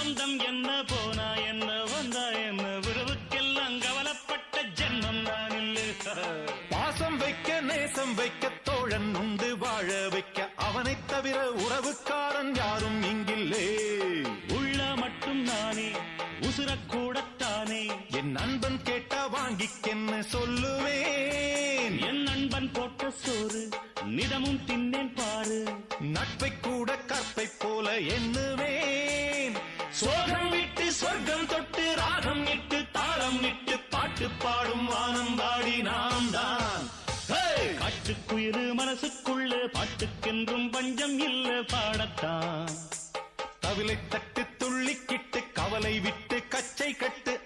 பந்தம் என்ன போனா என்ன வந்தா என்ன உறவுக்கெல்லாம் கவலைப்பட்ட ஜென்மம் நான் இல்லை. பாசம் வைக்க நேசம் வைக்க தோழன் உண்டு வாழ வைக்க அவனைத் தவிர உறவுக்காரன் யாரும் இங்கில்லே. உள்ள மட்டும் நானே உசுரக்கூடத்தானே என் நண்பன் கேட்டா வாங்கிக்கென்னு சொல்லுவேன். என் நண்பன் போட்ட சோறு நிதமும் தின்னேன் பாரு. நட்பை கூட கற்பை போல எண்ணுவேன். சோகம் விட்டு சொர்க்கம் தொட்டு ராகம் இட்டு தாளம் இட்டு பாட்டு பாடும் வானம் பாடி நாம் தான். காட்டுக்குயிரு மனசுக்குள்ள பாட்டுக்கென்றும் பஞ்சம் இல்ல பாடத்தான். தவிலை தட்டு துள்ளிக்கிட்டு கவலை விட்டு கச்சை கட்டு